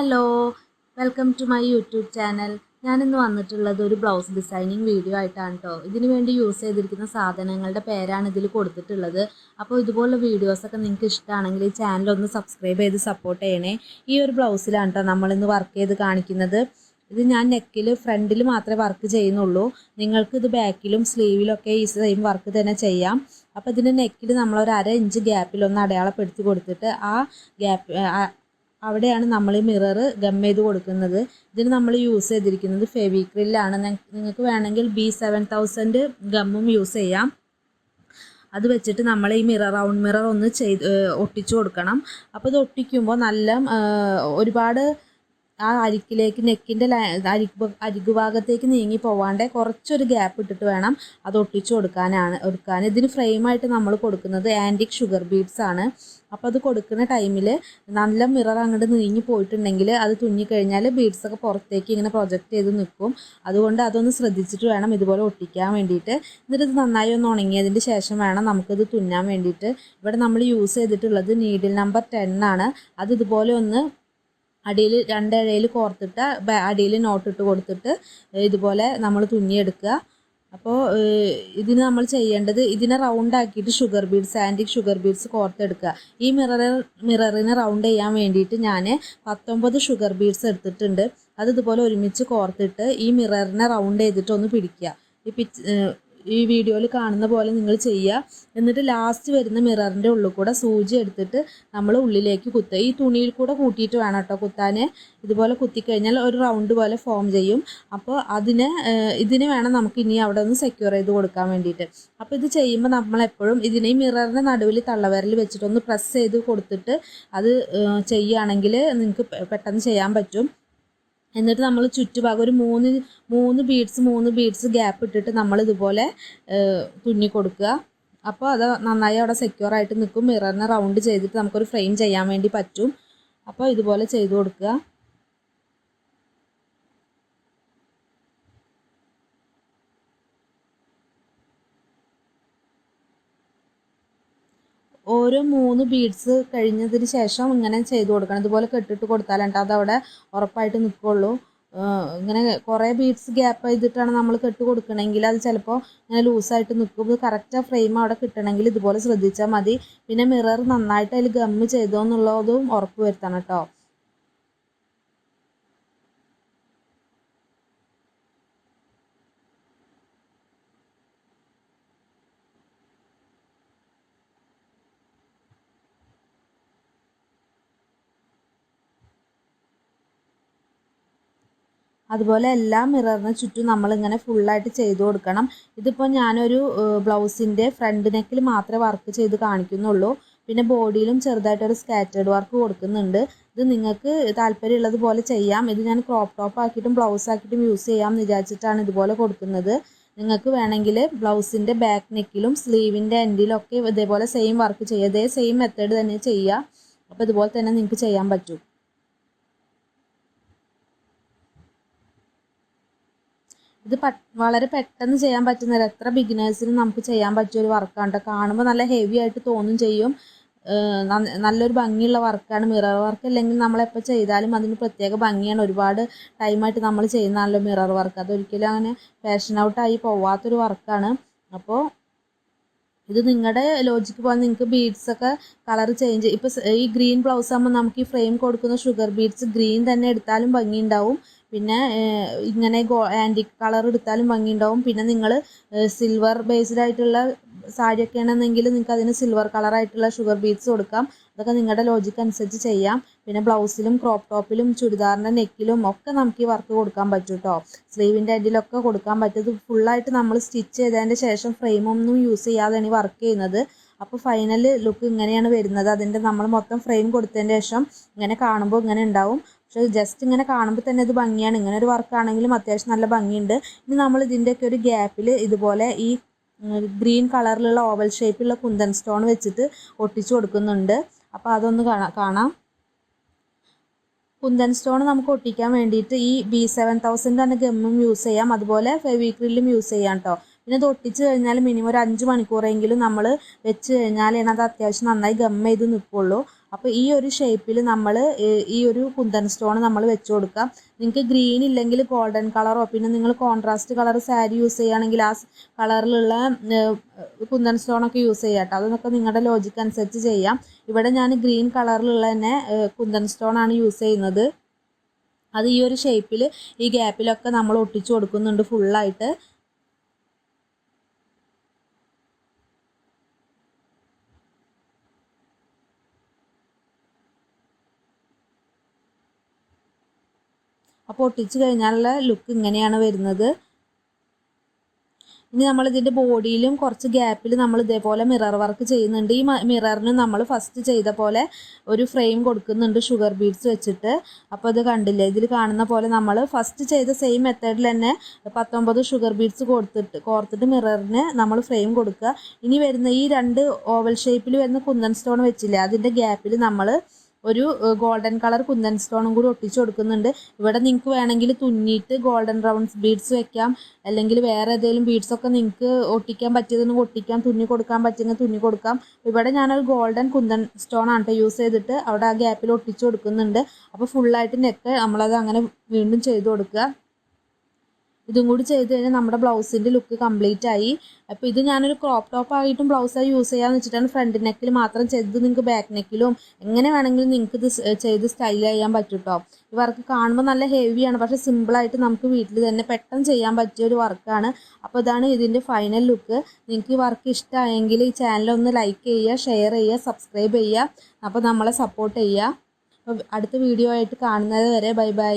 Hello, welcome to my YouTube channel. ഞാനിന്ന് വന്നിട്ടുള്ളത് ഒരു ബ്ലൗസ് ഡിസൈനിങ് വീഡിയോ ആയിട്ടാണ് കേട്ടോ. ഇതിനു വേണ്ടി യൂസ് ചെയ്തിരിക്കുന്ന സാധനങ്ങളുടെ പേരാണ് ഇതിൽ കൊടുത്തിട്ടുള്ളത്. അപ്പോൾ ഇതുപോലുള്ള വീഡിയോസൊക്കെ നിങ്ങൾക്ക് ഇഷ്ടമാണെങ്കിൽ ഈ ചാനൽ ഒന്ന് സബ്സ്ക്രൈബ് ചെയ്ത് സപ്പോർട്ട് ചെയ്യണേ. ഈ ഒരു ബ്ലൗസിലാണ് കേട്ടോ നമ്മളിന്ന് വർക്ക് ചെയ്ത് കാണിക്കുന്നത്. ഇത് ഞാൻ നെക്കിൽ ഫ്രണ്ടിൽ മാത്രമേ വർക്ക് ചെയ്യുന്നുള്ളൂ. നിങ്ങൾക്ക് ഇത് ബാക്കിലും സ്ലീവിലൊക്കെ ഈ സെയിം വർക്ക് തന്നെ ചെയ്യാം. അപ്പോൾ ഇതിൻ്റെ നെക്കിൽ നമ്മളൊരു 1/2 ഇഞ്ച് ഗ്യാപ്പിലൊന്ന് അടയാളപ്പെടുത്തി കൊടുത്തിട്ട് ആ ഗ്യാപ്പ് അവിടെയാണ് നമ്മൾ ഈ മിറർ ഗം ചെയ്ത് കൊടുക്കുന്നത്. ഇതിന് നമ്മൾ യൂസ് ചെയ്തിരിക്കുന്നത് ഫെവിക്രിലാണ്. നിങ്ങൾക്ക് വേണമെങ്കിൽ B7000 ഗമ്മും യൂസ് ചെയ്യാം. അത് വെച്ചിട്ട് നമ്മൾ ഈ റൗണ്ട് മിറർ ഒന്ന് ഒട്ടിച്ചു കൊടുക്കണം. അപ്പോൾ ഇത് ഒട്ടിക്കുമ്പോൾ നല്ല ഒരുപാട് ആ അരിക്കിലേക്ക് നെക്കിൻ്റെ അരികു ഭാഗത്തേക്ക് നീങ്ങി പോവാണ്ട് കുറച്ചൊരു ഗ്യാപ്പ് ഇട്ടിട്ട് വേണം അത് ഒട്ടിച്ചു കൊടുക്കാൻ. ഇതിന് ഫ്രെയിമായിട്ട് നമ്മൾ കൊടുക്കുന്നത് ആൻറ്റിക് ഷുഗർ ബീഡ്സ് ആണ്. അപ്പോൾ അത് കൊടുക്കുന്ന ടൈമിൽ നല്ല മിറർ അങ്ങോട്ട് നീങ്ങി പോയിട്ടുണ്ടെങ്കിൽ അത് തുന്നിക്കഴിഞ്ഞാൽ ബീഡ്സൊക്കെ പുറത്തേക്ക് ഇങ്ങനെ പ്രൊജക്റ്റ് ചെയ്ത് നിൽക്കും. അതുകൊണ്ട് അതൊന്ന് ശ്രദ്ധിച്ചിട്ട് വേണം ഇതുപോലെ ഒട്ടിക്കാൻ വേണ്ടിയിട്ട്. എന്നിട്ട് ഇത് നന്നായി ഒന്ന് ഉണങ്ങിയതിന് ശേഷം വേണം നമുക്കിത് തുന്നാൻ വേണ്ടിയിട്ട്. ഇവിടെ നമ്മൾ യൂസ് ചെയ്തിട്ടുള്ളത് നീഡിൽ നമ്പർ 10 ആണ്. അത് ഇതുപോലെ ഒന്ന് അടിയിൽ 2 ഇഴയിൽ കോർത്തിട്ട് അടിയിൽ നോട്ടിട്ട് കൊടുത്തിട്ട് ഇതുപോലെ നമ്മൾ തുന്നിയെടുക്കുക. അപ്പോൾ ഇതിന് നമ്മൾ ചെയ്യേണ്ടത് ഇതിനെ റൗണ്ട് ആക്കിയിട്ട് sugar beads antique sugar beads കോർത്തെടുക്കുക. ഈ മിററിനെ റൗണ്ട് ചെയ്യാൻ വേണ്ടിയിട്ട് ഞാൻ 19 ഷുഗർ ബീഡ്സ് എടുത്തിട്ടുണ്ട്. അത് ഇതുപോലെ ഒരുമിച്ച് കോർത്തിട്ട് ഈ മിററിനെ റൗണ്ട് ചെയ്തിട്ട് ഒന്ന് പിടിക്കുക. ഈ വീഡിയോയിൽ കാണുന്ന പോലെ നിങ്ങൾ ചെയ്യുക. എന്നിട്ട് ലാസ്റ്റ് വരുന്ന മിററിൻ്റെ ഉള്ളിൽ കൂടെ സൂചി എടുത്തിട്ട് നമ്മൾ ഉള്ളിലേക്ക് കുത്തുക. ഈ തുണിയിൽ കൂടെ കൂട്ടിയിട്ട് വേണം കേട്ടോ കുത്താൻ. ഇതുപോലെ കുത്തിക്കഴിഞ്ഞാൽ ഒരു റൗണ്ട് പോലെ ഫോം ചെയ്യും. അപ്പോൾ ഇതിന് വേണം നമുക്ക് ഇനി അവിടെ ഒന്ന് സെക്യൂർ ചെയ്ത് കൊടുക്കാൻ വേണ്ടിയിട്ട്. അപ്പോൾ ഇത് ചെയ്യുമ്പോൾ നമ്മളെപ്പോഴും ഇതിനെ ഈ മിററിൻ്റെ നടുവിൽ തള്ളവിരൽ വെച്ചിട്ടൊന്ന് പ്രസ് ചെയ്ത് കൊടുത്തിട്ട് അത് ചെയ്യുകയാണെങ്കിൽ നിങ്ങൾക്ക് പെട്ടെന്ന് ചെയ്യാൻ പറ്റും. എന്നിട്ട് നമ്മൾ ചുറ്റുഭാഗം ഒരു മൂന്ന് ബീഡ്സ് ഗ്യാപ്പ് ഇട്ടിട്ട് നമ്മൾ ഇതുപോലെ തുന്നി കൊടുക്കുക. അപ്പോൾ അത് നന്നായി അവിടെ സെക്യൂർ ആയിട്ട് നിൽക്കും. മിററിനെ റൗണ്ട് ചെയ്തിട്ട് നമുക്കൊരു ഫ്രെയിം ചെയ്യാൻ വേണ്ടി പറ്റും. അപ്പോൾ ഇതുപോലെ ചെയ്ത് കൊടുക്കുക. ഓരോ 3 ബീഡ്സ് കഴിഞ്ഞതിന് ശേഷം ഇങ്ങനെ ചെയ്ത് കൊടുക്കണം. ഇതുപോലെ കെട്ടിട്ട് കൊടുത്താലാണ് അതവിടെ ഉറപ്പായിട്ട് നിൽക്കുള്ളൂ. ഇങ്ങനെ കുറേ ബീഡ്സ് ഗ്യാപ്പ് ചെയ്തിട്ടാണ് നമ്മൾ കെട്ട് കൊടുക്കണമെങ്കിൽ അത് ചിലപ്പോൾ ഇങ്ങനെ ലൂസായിട്ട് നിൽക്കും. ഇത് കറക്റ്റ് ഫ്രെയിം അവിടെ കിട്ടണമെങ്കിൽ ഇതുപോലെ ശ്രദ്ധിച്ചാൽ മതി. പിന്നെ മിറർ നന്നായിട്ട് അതിൽ ഗമ്മ് ചെയ്തോ എന്നുള്ളതും ഉറപ്പ് വരുത്തണം കേട്ടോ. അതുപോലെ എല്ലാ മിററിന് ചുറ്റും നമ്മളിങ്ങനെ ഫുള്ളായിട്ട് ചെയ്ത് കൊടുക്കണം. ഇതിപ്പോൾ ഞാനൊരു ബ്ലൗസിൻ്റെ ഫ്രണ്ട് നെക്കിൽ മാത്രമേ വർക്ക് ചെയ്ത് കാണിക്കുന്നുള്ളൂ. പിന്നെ ബോഡിയിലും ചെറുതായിട്ടൊരു സ്കാറ്റേർഡ് വർക്ക് കൊടുക്കുന്നുണ്ട്. ഇത് നിങ്ങൾക്ക് താല്പര്യമുള്ളതുപോലെ ചെയ്യാം. ഇത് ഞാൻ ക്രോപ്പ് ടോപ്പ് ആക്കിയിട്ടും ബ്ലൗസ് ആക്കിയിട്ടും യൂസ് ചെയ്യാമെന്ന് വിചാരിച്ചിട്ടാണ് ഇതുപോലെ കൊടുക്കുന്നത്. നിങ്ങൾക്ക് വേണമെങ്കിൽ ബ്ലൗസിൻ്റെ ബാക്ക് നെക്കിലും സ്ലീവിൻ്റെ എൻഡിലൊക്കെ ഇതേപോലെ സെയിം വർക്ക് ചെയ്യുക. ഇതേ സെയിം മെത്തേഡ് തന്നെ ചെയ്യുക. അപ്പോൾ ഇതുപോലെ തന്നെ നിങ്ങൾക്ക് ചെയ്യാൻ പറ്റും. ഇത് വളരെ പെട്ടെന്ന് ചെയ്യാൻ പറ്റുന്ന എത്ര ബിഗിനേഴ്സിനും നമുക്ക് ചെയ്യാൻ പറ്റിയ ഒരു വർക്കാണ്. കാണുമ്പോൾ നല്ല ഹെവി ആയിട്ട് തോന്നും ചെയ്യും. നല്ലൊരു ഭംഗിയുള്ള വർക്കാണ്. മിറർ വർക്ക് അല്ലെങ്കിൽ നമ്മളെപ്പോൾ ചെയ്താലും അതിന് പ്രത്യേക ഭംഗിയാണ്. ഒരുപാട് ടൈമായിട്ട് നമ്മൾ ചെയ്യുന്നതാണല്ലോ മിറർ വർക്ക്. അതൊരിക്കലും അങ്ങനെ ഫാഷൻ ഔട്ടായി പോവാത്തൊരു വർക്കാണ്. അപ്പോൾ ഇത് നിങ്ങളുടെ ലോജിക്ക് പോലെ നിങ്ങൾക്ക് ബീഡ്സൊക്കെ കളർ ചേഞ്ച് ഇപ്പോൾ ഈ ഗ്രീൻ ബ്ലൗസ് ആകുമ്പോൾ നമുക്ക് ഈ ഫ്രെയിം കൊടുക്കുന്ന ഷുഗർ ബീഡ്സ് ഗ്രീൻ തന്നെ എടുത്താലും ഭംഗിയുണ്ടാവും. പിന്നെ ഇങ്ങനെ ആൻറ്റിക് കളർ എടുത്താലും ഭംഗിയുണ്ടാവും. പിന്നെ നിങ്ങൾ സിൽവർ ബേസ്ഡ് ആയിട്ടുള്ള സാരിയൊക്കെ ആണെന്നെങ്കിൽ നിങ്ങൾക്ക് അതിന് സിൽവർ കളറായിട്ടുള്ള ഷുഗർ ബീഡ്സ് കൊടുക്കാം. അതൊക്കെ നിങ്ങളുടെ ലോജിക്ക് അനുസരിച്ച് ചെയ്യാം. പിന്നെ ബ്ലൗസിലും ക്രോപ്പ് ടോപ്പിലും ചുരിദാറിൻ്റെ നെക്കിലും ഒക്കെ നമുക്ക് ഈ വർക്ക് കൊടുക്കാൻ പറ്റും കേട്ടോ. സ്ലീവിൻ്റെ അടിയിലൊക്കെ കൊടുക്കാൻ പറ്റും. ഇത് ഫുള്ളായിട്ട് നമ്മൾ സ്റ്റിച്ച് ചെയ്തതിൻ്റെ ശേഷം ഫ്രെയിമൊന്നും യൂസ് ചെയ്യാതെയാണ് ഈ വർക്ക് ചെയ്യുന്നത്. അപ്പോൾ ഫൈനൽ ലുക്ക് ഇങ്ങനെയാണ് വരുന്നത്. അതിൻ്റെ നമ്മൾ മൊത്തം ഫ്രെയിം കൊടുത്തതിൻ്റെ ശേഷം ഇങ്ങനെ കാണുമ്പോൾ ഇങ്ങനെ ഉണ്ടാവും. പക്ഷേ ജസ്റ്റ് ഇങ്ങനെ കാണുമ്പോൾ തന്നെ ഇത് ഭംഗിയാണ്. ഇങ്ങനെ ഒരു വർക്കാണെങ്കിലും അത്യാവശ്യം നല്ല ഭംഗിയുണ്ട്. ഇനി നമ്മൾ ഇതിൻ്റെയൊക്കെ ഒരു ഗ്യാപ്പിൽ ഇതുപോലെ ഈ ഗ്രീൻ കളറിലുള്ള ഓവൽ ഷേപ്പിലുള്ള കുന്തൻ സ്റ്റോൺ വെച്ചിട്ട് ഒട്ടിച്ചു കൊടുക്കുന്നുണ്ട്. അപ്പോൾ അതൊന്ന് കാണാം. കുന്തൻ സ്റ്റോൺ നമുക്ക് ഒട്ടിക്കാൻ വേണ്ടിയിട്ട് ഈ B7000 തന്നെ ഗമ്മും യൂസ് ചെയ്യാം. അതുപോലെ ഫെവിക്രിലും യൂസ് ചെയ്യാം കേട്ടോ. പിന്നെ ഇത് ഒട്ടിച്ച് കഴിഞ്ഞാൽ മിനിമം ഒരു 5 മണിക്കൂറെങ്കിലും നമ്മൾ വെച്ച് കഴിഞ്ഞാലാണ് അത് അത്യാവശ്യം നന്നായി ഗം ചെയ്ത് നിൽക്കുള്ളൂ. അപ്പോൾ ഈ ഒരു ഷേപ്പിൽ നമ്മൾ ഈ ഒരു കുന്തൻ സ്റ്റോൺ നമ്മൾ വെച്ച് കൊടുക്കാം. നിങ്ങൾക്ക് ഗ്രീൻ ഇല്ലെങ്കിൽ ഗോൾഡൻ കളറോ പിന്നെ നിങ്ങൾ കോൺട്രാസ്റ്റ് കളർ സാരി യൂസ് ചെയ്യുകയാണെങ്കിൽ ആ കളറിലുള്ള കുന്തൻ സ്റ്റോണൊക്കെ യൂസ് ചെയ്യാം കേട്ടോ. അതൊക്കെ നിങ്ങളുടെ ലോജിക്ക് അനുസരിച്ച് ചെയ്യാം. ഇവിടെ ഞാൻ ഗ്രീൻ കളറിലുള്ള തന്നെ കുന്തൻ സ്റ്റോൺ ആണ് യൂസ് ചെയ്യുന്നത്. അത് ഈ ഒരു ഷേപ്പിൽ ഈ ഗ്യാപ്പിലൊക്കെ നമ്മൾ ഒട്ടിച്ചു കൊടുക്കുന്നുണ്ട് ഫുള്ളായിട്ട്. അപ്പോൾ ഒട്ടിച്ച് കഴിഞ്ഞാലുള്ള ലുക്ക് ഇങ്ങനെയാണ് വരുന്നത്. ഇനി നമ്മൾ ഇതിൻ്റെ ബോഡിയിലും കുറച്ച് ഗ്യാപ്പിൽ നമ്മൾ ഇതേപോലെ മിറർ വർക്ക് ചെയ്യുന്നുണ്ട്. ഈ മിററിന് നമ്മൾ ഫസ്റ്റ് ചെയ്ത പോലെ ഒരു ഫ്രെയിം കൊടുക്കുന്നുണ്ട് ഷുഗർ ബീഡ്സ് വെച്ചിട്ട്. അപ്പോൾ ഇത് കണ്ടില്ലേ, ഇതിൽ കാണുന്ന പോലെ നമ്മൾ ഫസ്റ്റ് ചെയ്ത സെയിം മെത്തേഡിൽ തന്നെ 19 ഷുഗർ ബീഡ്സ് കോർത്തിട്ട് മിററിന് നമ്മൾ ഫ്രെയിം കൊടുക്കുക. ഇനി വരുന്ന ഈ 2 ഓവൽ ഷേപ്പിൽ വരുന്ന കുന്തൻ സ്റ്റോൺ വെച്ചില്ലേ, അതിൻ്റെ ഗ്യാപ്പിൽ നമ്മൾ ഒരു ഗോൾഡൻ കളർ കുന്തൻ സ്റ്റോണും കൂടി ഒട്ടിച്ചു കൊടുക്കുന്നുണ്ട്. ഇവിടെ നിങ്ങൾക്ക് വേണമെങ്കിൽ തുന്നിയിട്ട് ഗോൾഡൻ റൗണ്ട്സ് ബീഡ്സ് വെക്കാം, അല്ലെങ്കിൽ വേറെ ഏതെങ്കിലും ബീഡ്സൊക്കെ നിങ്ങൾക്ക് ഒട്ടിക്കാൻ പറ്റിയതൊന്നും ഒട്ടിക്കാം, തുന്നി കൊടുക്കാൻ പറ്റുമെങ്കിൽ തുന്നി കൊടുക്കാം. ഇവിടെ ഞാനൊരു ഗോൾഡൻ കുന്തൻ സ്റ്റോൺ ആണ് കേട്ടോ യൂസ് ചെയ്തിട്ട് അവിടെ ആ ഗ്യാപ്പിൽ ഒട്ടിച്ചു കൊടുക്കുന്നുണ്ട്. അപ്പോൾ ഫുള്ളായിട്ട് നെക്ക് നമ്മളത് അങ്ങനെ വീണ്ടും ചെയ്ത് കൊടുക്കുക. ഇതും കൂടി ചെയ്ത് കഴിഞ്ഞാൽ നമ്മുടെ ബ്ലൗസിൻ്റെ ലുക്ക് കംപ്ലീറ്റ് ആയി. അപ്പോൾ ഇത് ഞാനൊരു ക്രോപ്പ് ടോപ്പ് ആയിട്ടും ബ്ലൗസായി യൂസ് ചെയ്യാമെന്ന് വെച്ചിട്ടാണ് ഫ്രണ്ട് നെക്കിൽ മാത്രം ചെയ്തത്. നിങ്ങൾക്ക് ബാക്ക് നെക്കിലും എങ്ങനെ വേണമെങ്കിലും നിങ്ങൾക്ക് ഇത് ചെയ്ത് സ്റ്റൈൽ ചെയ്യാൻ പറ്റും കേട്ടോ. ഈ വർക്ക് കാണുമ്പോൾ നല്ല ഹെവിയാണ്, പക്ഷേ സിമ്പിളായിട്ട് നമുക്ക് വീട്ടിൽ തന്നെ പെട്ടെന്ന് ചെയ്യാൻ പറ്റിയ ഒരു വർക്കാണ്. അപ്പോൾ ഇതാണ് ഇതിൻ്റെ ഫൈനൽ ലുക്ക്. നിങ്ങൾക്ക് ഈ വർക്ക് ഇഷ്ടമായെങ്കിൽ ഈ ചാനലൊന്ന് ലൈക്ക് ചെയ്യുക, ഷെയർ ചെയ്യുക, സബ്സ്ക്രൈബ് ചെയ്യുക. അപ്പോൾ നമ്മളെ സപ്പോർട്ട് ചെയ്യുക. അപ്പോൾ അടുത്ത വീഡിയോ ആയിട്ട് കാണുന്നത് വരെ ബൈ ബൈ.